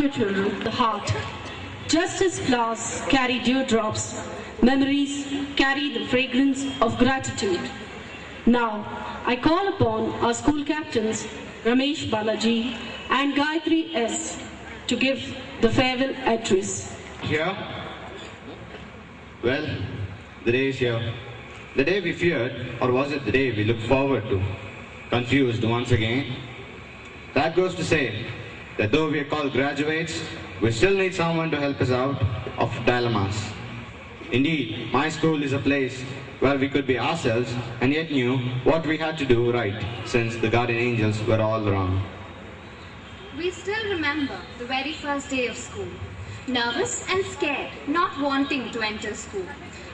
you children, the heart. Just as flowers carry dewdrops, memories carry the fragrance of gratitude. Now, I call upon our school captains, Ramesh Balaji and Gayatri S., to give the farewell address. Here? Well, the day is here. The day we feared, or was it the day we looked forward to? Confused once again? That goes to say that though we are called graduates, we still need someone to help us out of dilemmas. Indeed, my school is a place where we could be ourselves and yet knew what we had to do right, since the guardian angels were all wrong. We still remember the very first day of school. Nervous and scared, not wanting to enter school.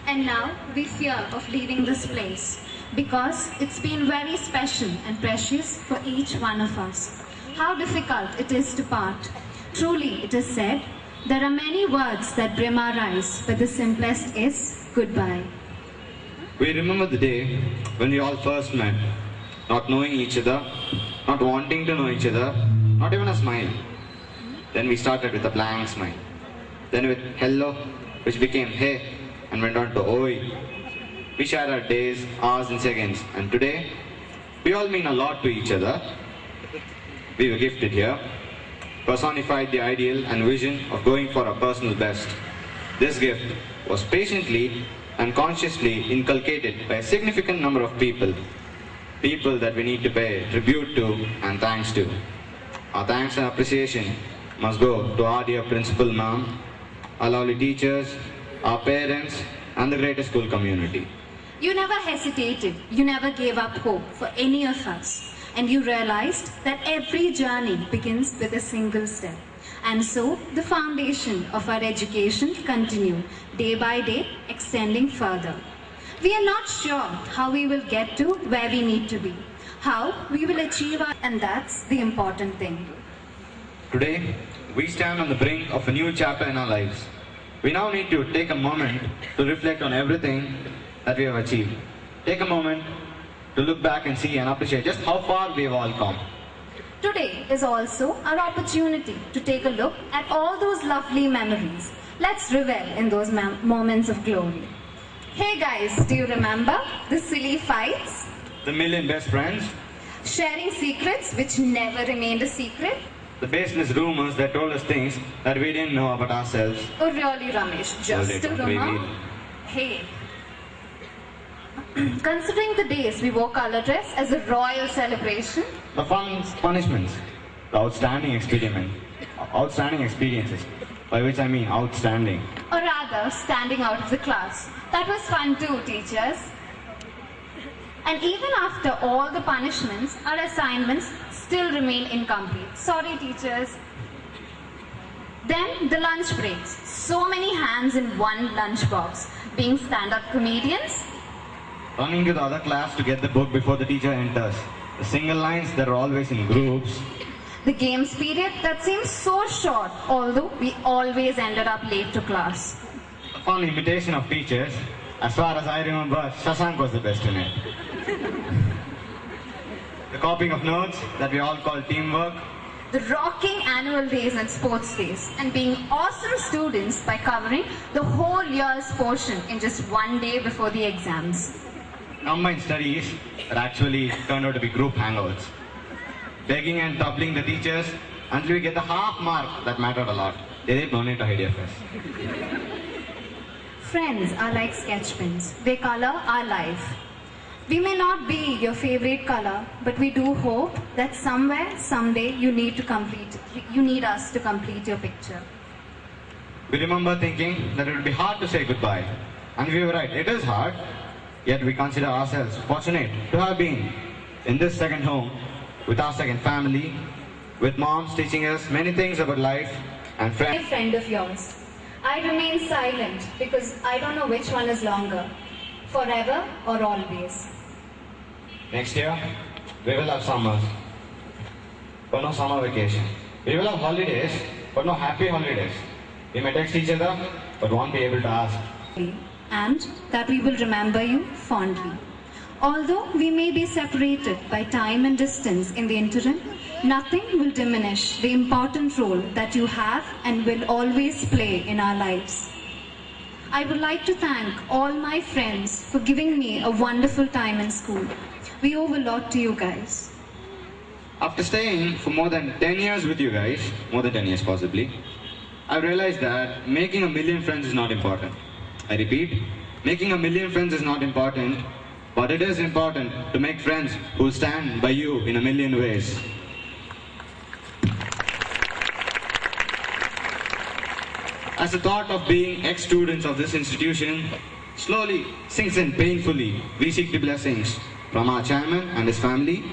And now we fear of leaving this place because it's been very special and precious for each one of us. How difficult it is to part. Truly, it is said, there are many words that brim our eyes, but the simplest is goodbye. We remember the day when we all first met, not knowing each other, not wanting to know each other, not even a smile. Then we started with a blank smile. Then with hello, which became hey, and went on to oi. We shared our days, hours and seconds, and today, we all mean a lot to each other. We were gifted here, personified the ideal and vision of going for our personal best. This gift was patiently and consciously inculcated by a significant number of people that we need to pay tribute to and thanks to. Our thanks and appreciation must go to our dear principal ma'am, our lovely teachers, our parents, and the greater school community. You never hesitated, you never gave up hope for any of us, and you realized that every journey begins with a single step. And so, the foundation of our education continued, day by day, extending further. We are not sure how we will get to where we need to be, how we will achieve our, and that's the important thing. Today, we stand on the brink of a new chapter in our lives. We now need to take a moment to reflect on everything that we have achieved. Take a moment to look back and see and appreciate just how far we have all come. Today is also our opportunity to take a look at all those lovely memories. Let's revel in those moments of glory. Hey guys, do you remember the silly fights? The million best friends? Sharing secrets which never remained a secret? The baseless rumors that told us things that we didn't know about ourselves. Oh really, Ramesh, just a rumor? Hey. Considering the days we wore color dress as a royal celebration. The punishments, the outstanding experiences, by which I mean outstanding. Or rather, standing out of the class. That was fun too, teachers. And even after all the punishments, our assignments still remain incomplete. Sorry, teachers. Then the lunch breaks. So many hands in one lunch box. Being stand-up comedians. Running to the other class to get the book before the teacher enters. The single lines that are always in groups. The games period that seems so short, although we always ended up late to class. A fun imitation of teachers. As far as I remember, Shashank was the best in it. The copying of notes that we all call teamwork. The rocking annual days and sports days, and being awesome students by covering the whole year's portion in just one day before the exams. Combined studies that actually turned out to be group hangouts. Begging and troubling the teachers until we get the half mark that mattered a lot. They didn't donate to IDFS. Friends are like sketch pens. They color our life. We may not be your favorite color, but we do hope that somewhere, someday, you need us to complete your picture. We remember thinking that it would be hard to say goodbye. And we were right, it is hard. Yet we consider ourselves fortunate to have been in this second home, with our second family, with moms teaching us many things about life and friends. A friend of yours. I remain silent because I don't know which one is longer, forever or always. Next year, we will have summers, but no summer vacation. We will have holidays, but no happy holidays. We may text each other, but won't be able to ask. And that we will remember you fondly. Although we may be separated by time and distance in the interim, nothing will diminish the important role that you have and will always play in our lives. I would like to thank all my friends for giving me a wonderful time in school. We owe a lot to you guys. After staying for more than 10 years with you guys, more than 10 years possibly, I realized that making a million friends is not important. I repeat, making a million friends is not important, but it is important to make friends who stand by you in a million ways. As the thought of being ex-students of this institution slowly sinks in painfully, we seek the blessings from our chairman and his family,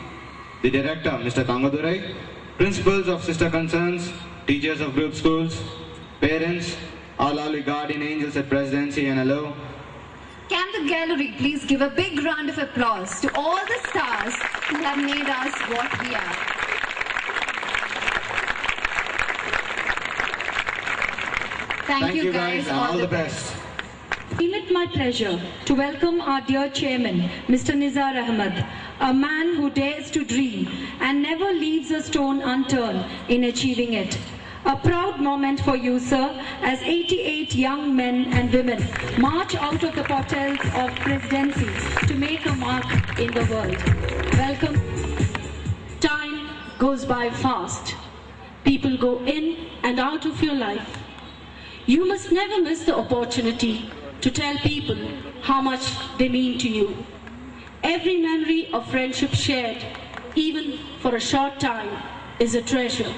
the director, Mr. Tangadurai, principals of sister concerns, teachers of group schools, parents, our lovely guardian angels at Presidency and hello. Can the gallery please give a big round of applause to all the stars who have made us what we are. Thank you guys, all the best. I feel it my pleasure to welcome our dear chairman, Mr. Nizar Ahmed, a man who dares to dream and never leaves a stone unturned in achieving it. A proud moment for you, sir, as 88 young men and women march out of the portals of Presidency to make a mark in the world. Welcome. Time goes by fast. People go in and out of your life. You must never miss the opportunity to tell people how much they mean to you. Every memory of friendship shared, even for a short time, is a treasure,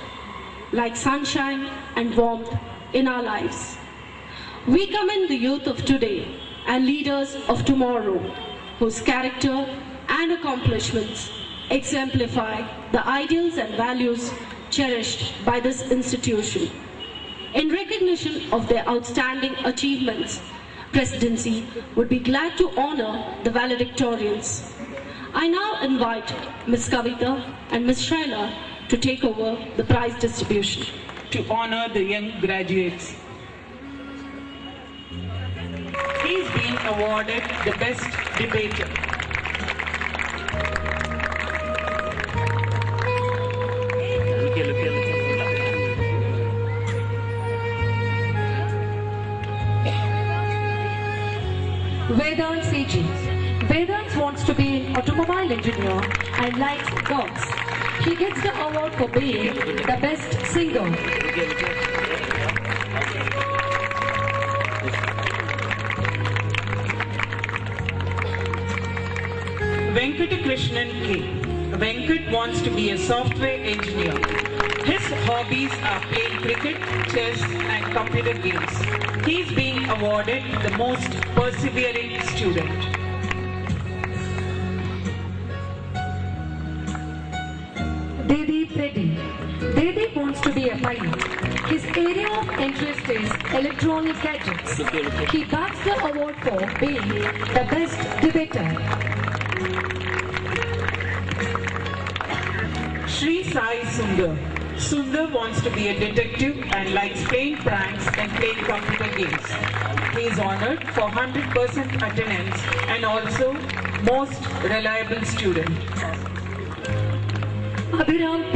like sunshine and warmth in our lives. We commend the youth of today and leaders of tomorrow, whose character and accomplishments exemplify the ideals and values cherished by this institution. In recognition of their outstanding achievements, Presidency would be glad to honor the valedictorians. I now invite Ms. Kavita and Ms. Shaila to take over the prize distribution. To honor the young graduates. He is being awarded the best debater. Vedant CG. Vedant wants to be an automobile engineer and likes dogs. He gets the award for being the best singer. Venkatakrishnan K. Venkat wants to be a software engineer. His hobbies are playing cricket, chess and computer games. He is being awarded the most persevering student. Dedeep Reddy. Dedeep wants to be a pilot. His area of interest is electronic gadgets. He backs the award for being the best debater. Sri Sai Sundar. Sundar wants to be a detective and likes playing pranks and playing computer games. He is honored for 100% attendance and also most reliable student. Abhiram P.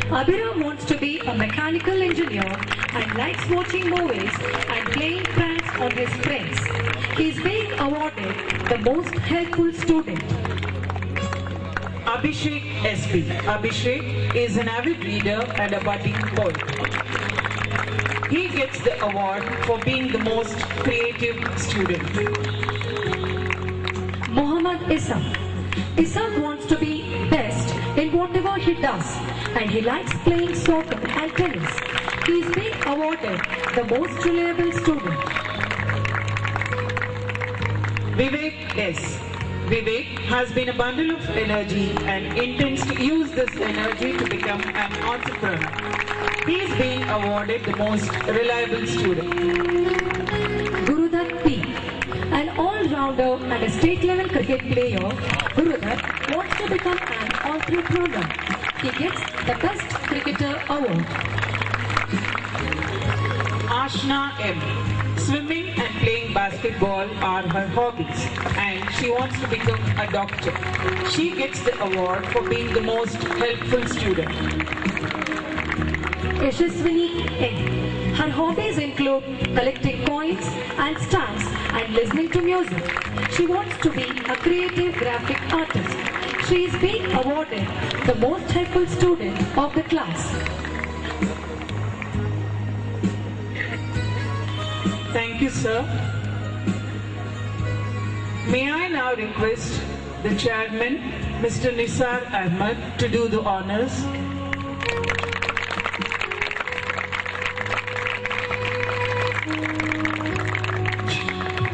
Abhiram wants to be a mechanical engineer and likes watching movies and playing pranks on his friends. He is being awarded the most helpful student. Abhishek SP. Abhishek is an avid reader and a budding poet. He gets the award for being the most creative student. Muhammad Isam. Isam wants to be best in whatever he does and he likes playing soccer and tennis. He is being awarded the most reliable student. Vivek S. Vivek has been a bundle of energy and intends to use this energy to become an entrepreneur. He is being awarded the most reliable student. Gurudat P. An all-rounder and a state-level cricket player, Gurudat wants to become an entrepreneur. He gets the Best Cricketer Award. Ashna M. Swimming and playing basketball are her hobbies, and she wants to become a doctor. She gets the award for being the most helpful student. Yashaswini N. Her hobbies include collecting coins and stamps and listening to music. She wants to be a creative graphic artist. She is being awarded the most helpful student of the class. Thank you, sir. May I now request the chairman, Mr. Nisar Ahmed, to do the honors.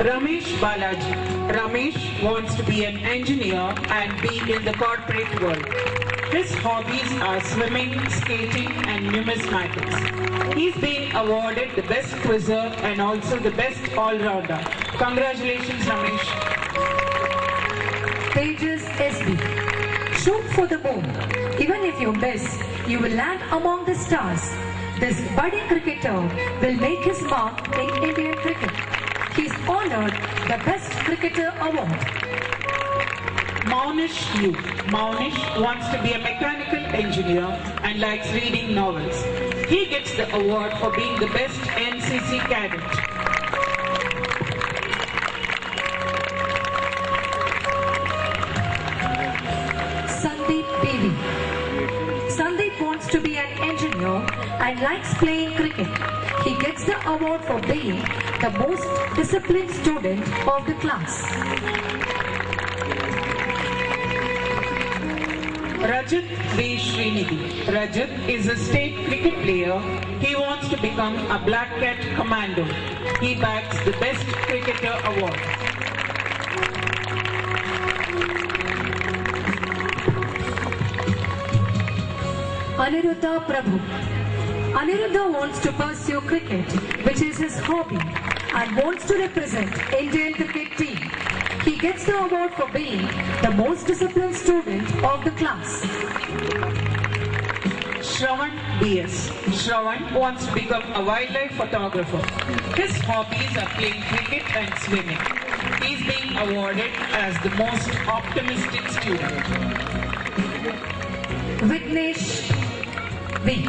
Ramesh Balaji. Ramesh wants to be an engineer and be in the corporate world. His hobbies are swimming, skating and numismatics. He's being awarded the best quizzer and also the best all-rounder. Congratulations, Ramesh. Pages SB. Shoot for the moon. Even if you miss, you will land among the stars. This budding cricketer will make his mark in Indian cricket. He's honored the Best Cricketer Award. Maunish Yu. Maunish wants to be a mechanical engineer and likes reading novels. He gets the award for being the best NCC cadet. Sandeep Devi. Sandeep wants to be an engineer and likes playing cricket. He gets the award for being the most disciplined student of the class. Rajat V. Srinidhi. Rajat is a state cricket player. He wants to become a Black Cat Commando. He bags the Best Cricketer Award. Aniruddha Prabhu. Aniruddha wants to pursue cricket, which is his hobby, and wants to represent Indian cricket team. He gets the award for being the most disciplined student of the class. Shravan B.S. Shravan wants to become a wildlife photographer. His hobbies are playing cricket and swimming. He's being awarded as the most optimistic student. Vignesh V.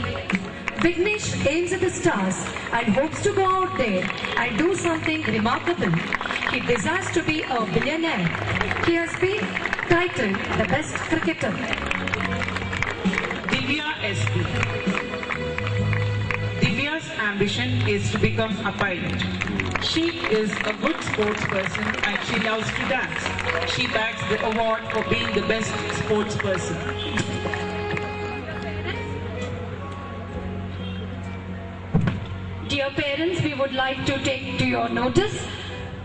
Vignesh aims at the stars and hopes to go out there and do something remarkable. He desires to be a billionaire. He has been titled the best cricketer. Divya S.P. Divya's ambition is to become a pilot. She is a good sports person and she loves to dance. She bags the award for being the best sports person. Dear parents, we would like to take to your notice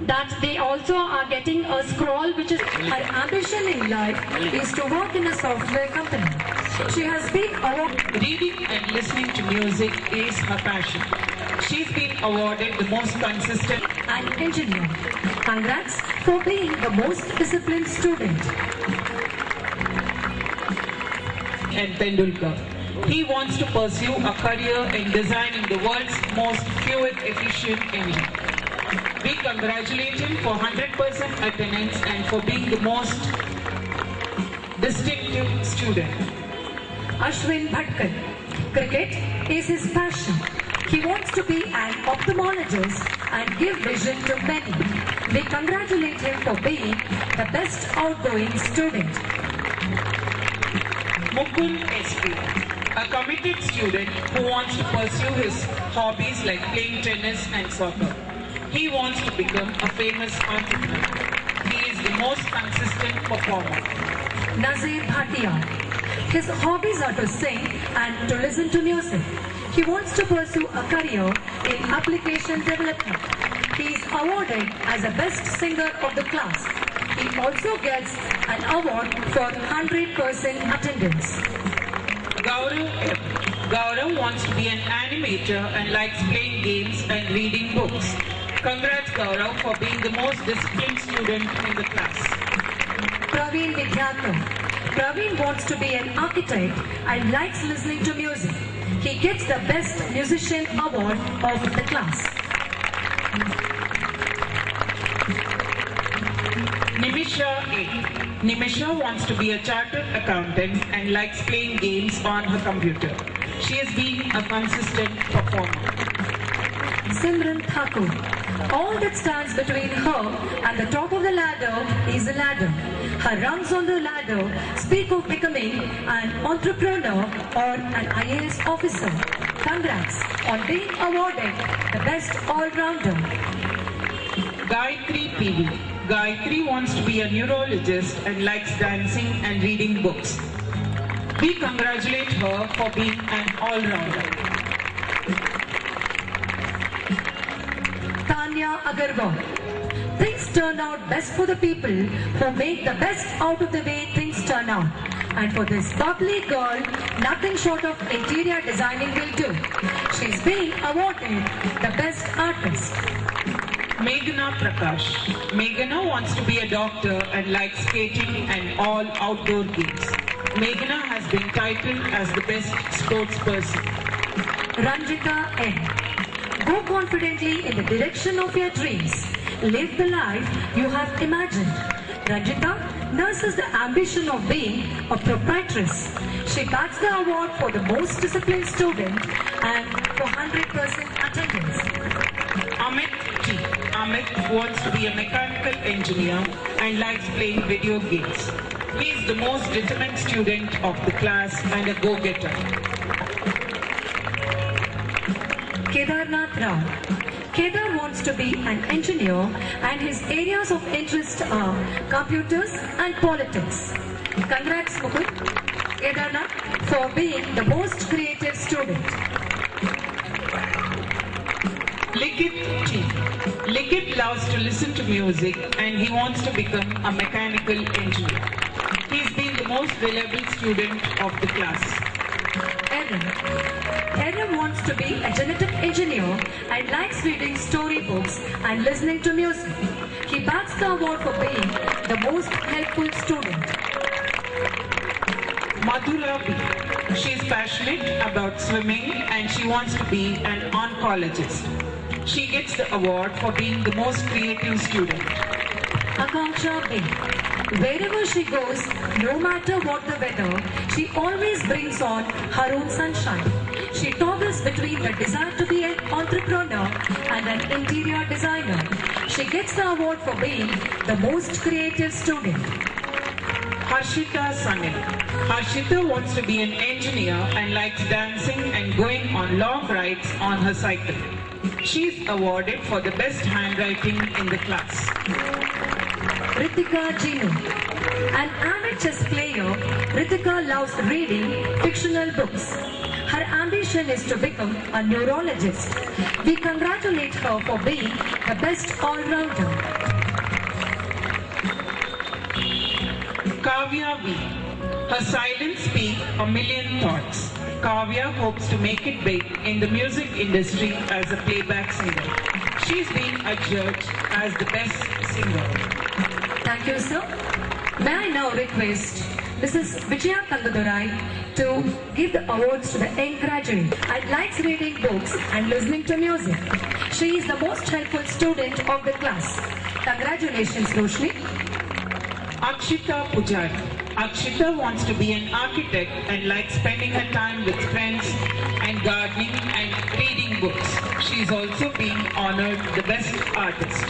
that they also are getting a scroll which is Her ambition in life is to work in a software company. She has been awarded Reading and listening to music is her passion. She's been awarded the most consistent an engineer. Congrats for being the most disciplined student. and Tendulkar. He wants to pursue a career in designing the world's most fuel-efficient engine. We congratulate him for 100% attendance and for being the most distinctive student. Ashwin Bhatkar. Cricket is his passion. He wants to be an ophthalmologist and give vision to many. We congratulate him for being the best outgoing student. Mukul SP, a committed student who wants to pursue his hobbies like playing tennis and soccer. He wants to become a famous entrepreneur. He is the most consistent performer. Nazir Bhatia. His hobbies are to sing and to listen to music. He wants to pursue a career in application development. He is awarded as the best singer of the class. He also gets an award for 100% attendance. Gaurav wants to be an animator and likes playing games and reading books. Congrats Gaurav for being the most disciplined student in the class. Praveen Vidyatham. Praveen wants to be an architect and likes listening to music. He gets the Best Musician Award of the class. Nimisha A. Nimisha wants to be a chartered accountant and likes playing games on her computer. She has been a consistent performer. Simran Thakur. All that stands between her and the top of the ladder is a ladder. Her rungs on the ladder speak of becoming an entrepreneur or an IAS officer. Congrats on being awarded the best all-rounder. Gayatri PV. Gayatri wants to be a neurologist and likes dancing and reading books. We congratulate her for being an all-rounder. Tanya Agarwal. Things turn out best for the people who make the best out of the way things turn out. And for this bubbly girl, nothing short of interior designing will do. She's being awarded the best artist. Meghana Prakash. Meghana wants to be a doctor and likes skating and all outdoor games. Meghana has been titled as the best sports person. Ranjita N. Go confidently in the direction of your dreams. Live the life you have imagined. Ranjita nurses the ambition of being a proprietress. She backs the award for the most disciplined student and for 100% attendance. Amit T. Amit wants to be a mechanical engineer and likes playing video games. He is the most determined student of the class and a go-getter. Kedarnath Rao. Kedar wants to be an engineer and his areas of interest are computers and politics. Congrats Mukul, Kedarnath, for being the most creative student. Likit T. Likit loves to listen to music and he wants to become a mechanical engineer. He's been the most reliable student of the class. Erin wants to be a genetic engineer and likes reading storybooks and listening to music. He backs the award for being the most helpful student. Madhura B. She is passionate about swimming and she wants to be an oncologist. She gets the award for being the most creative student. Akanksha B. Wherever she goes, no matter what the weather, she always brings on her own sunshine. She toggles between the desire to be an entrepreneur and an interior designer. She gets the award for being the most creative student. Harshita Sanil. Harshita wants to be an engineer and likes dancing and going on long rides on her cycle. She is awarded for the best handwriting in the class. Ritika Jinu. An avid chess player, Ritika loves reading fictional books. Her ambition is to become a neurologist. We congratulate her for being the best all-rounder. Kavya V. Her silence speaks a million thoughts. Kavya hopes to make it big in the music industry as a playback singer. She's been adjudged as the best singer. Thank you, sir. May I now request Mrs. Vijaya Kangadurai to give the awards to the young graduate and likes reading books and listening to music. She is the most helpful student of the class. Congratulations, Roshni. Akshita Pujari. Akshita wants to be an architect and likes spending her time with friends and gardening and reading books. She is also being honored the best artist.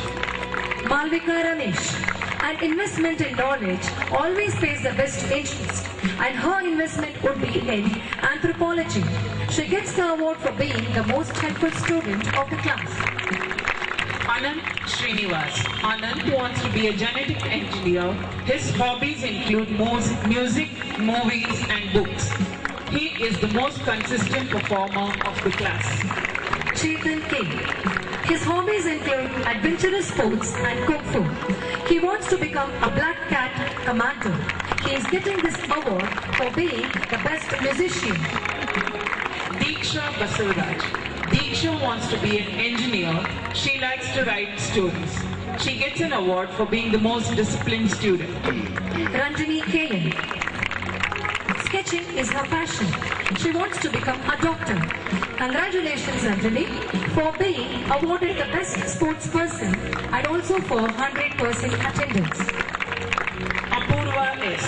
Malvika Ramesh. An investment in knowledge always pays the best interest, and her investment would be in anthropology. She gets the award for being the most helpful student of the class. Anand Srinivas. Anand wants to be a genetic engineer. His hobbies include music, movies and books. He is the most consistent performer of the class. Chetan K. His hobbies include adventurous sports and kung fu. He wants to become a black cat commander. He is getting this award for being the best musician. Diksha Basuraj. Diksha wants to be an engineer. She likes to write stories. She gets an award for being the most disciplined student. Ranjini K. Sketch teaching is her passion. She wants to become a doctor. Congratulations, Anjali, for being awarded the best sports person and also for 100% attendance. Apurva S.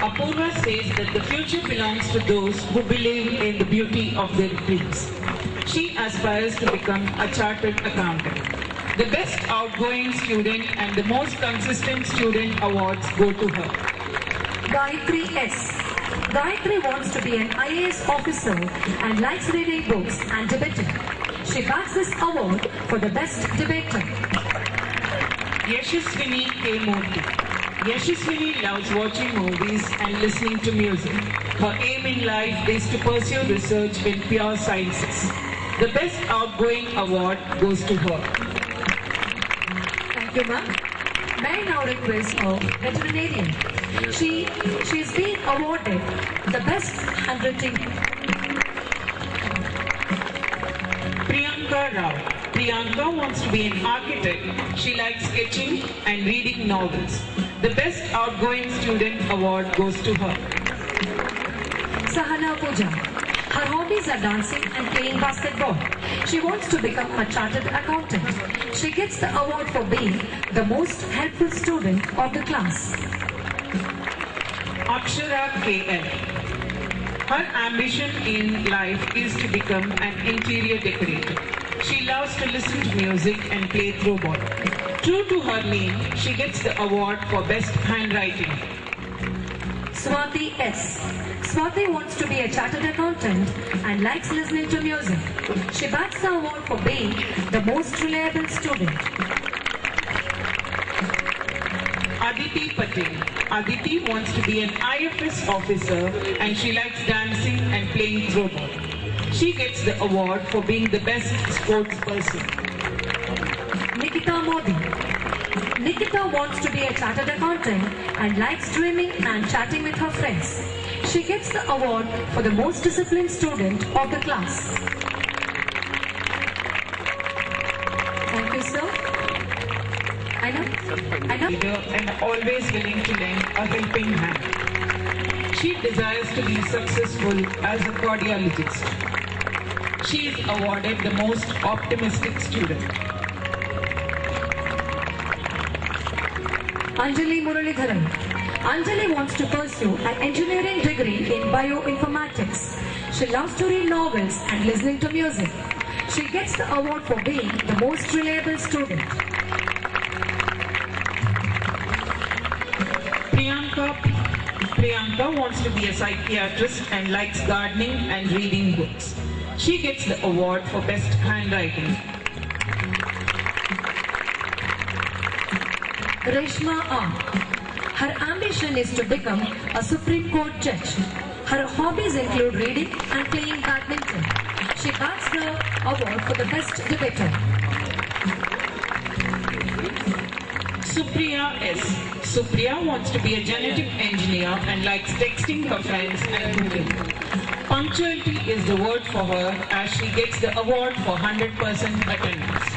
Apurva says that the future belongs to those who believe in the beauty of their dreams. She aspires to become a chartered accountant. The best outgoing student and the most consistent student awards go to her. Gayatri S. Gayatri wants to be an IAS officer and likes reading books and debating. She backs this award for the best debater. Yashaswini K. Murthy. Yashaswini loves watching movies and listening to music. Her aim in life is to pursue research in pure sciences. The best outgoing award goes to her. Thank you, ma'am. May I now request a veterinarian? She is being awarded the best handwriting. Priyanka Rao. Priyanka wants to be an architect. She likes sketching and reading novels. The best outgoing student award goes to her. Sahana Pooja. Her hobbies are dancing and playing basketball. She wants to become a chartered accountant. She gets the award for being the most helpful student of the class. Akshara KL. Her ambition in life is to become an interior decorator. She loves to listen to music and play throw ball. True to her name, she gets the award for best handwriting. Swati S. Swati wants to be a chartered accountant and likes listening to music. She backs the award for being the most reliable student. Aditi Patel. Aditi wants to be an IFS officer and she likes dancing and playing throw ball. She gets the award for being the best sports person. Nikita Modi. Nikita wants to be a chartered accountant and likes dreaming and chatting with her friends. She gets the award for the most disciplined student of the class. Thank you, sir. Aina? Leader and always willing to lend a helping hand. She desires to be successful as a cardiologist. She is awarded the most optimistic student. Anjali Muralidharan. Anjali wants to pursue an engineering degree in bioinformatics. She loves to read novels and listening to music. She gets the award for being the most reliable student. Priyanka wants to be a psychiatrist and likes gardening and reading books. She gets the award for best handwriting. Reshma R. Her ambition is to become a Supreme Court judge. Her hobbies include reading and playing badminton. She backs the award for the best debater. Supriya S. Supriya wants to be a genetic engineer and likes texting her friends and cooking. Punctuality is the word for her as she gets the award for 100% attendance.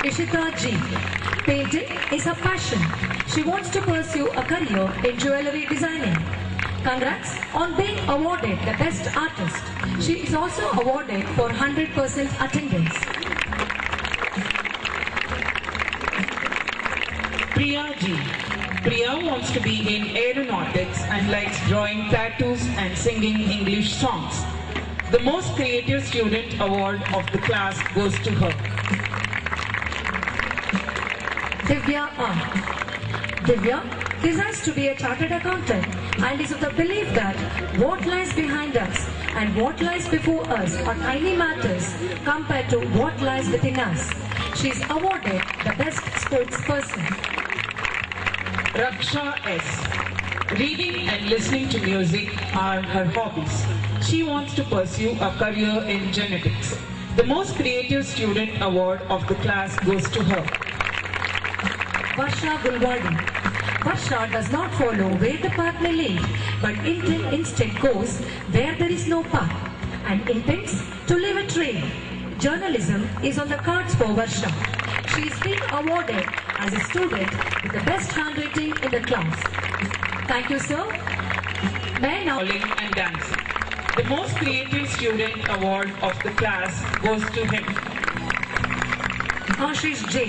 Ishita G. Painting is her passion. She wants to pursue a career in jewelry designing. Congrats on being awarded the best artist. She is also awarded for 100% attendance. Priya G. Priya wants to be in aeronautics and likes drawing tattoos and singing English songs. The most creative student award of the class goes to her. Divya R. Divya desires to be a chartered accountant and is of the belief that what lies behind us and what lies before us are tiny matters compared to what lies within us. She is awarded the best sports person. Raksha S. Reading and listening to music are her hobbies. She wants to pursue a career in genetics. The most creative student award of the class goes to her. Varsha Gulwadi. Varsha does not follow where the path may lead, but instead goes where there is no path and intends to leave a trail. Journalism is on the cards for Varsha. She is being awarded as a student with the best handwriting in the class. Thank you, sir. May I now Bowling and dancing. The most creative student award of the class goes to him. Ashish J.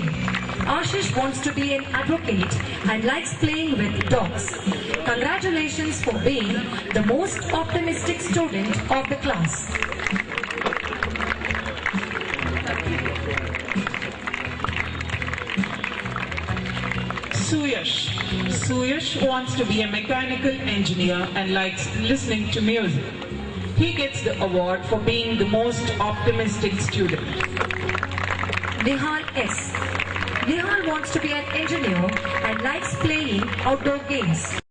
Ashish wants to be an advocate and likes playing with dogs. Congratulations for being the most optimistic student of the class. Suyash. Suyash wants to be a mechanical engineer and likes listening to music. He gets the award for being the most optimistic student. Nihal S. Nihal wants to be an engineer and likes playing outdoor games.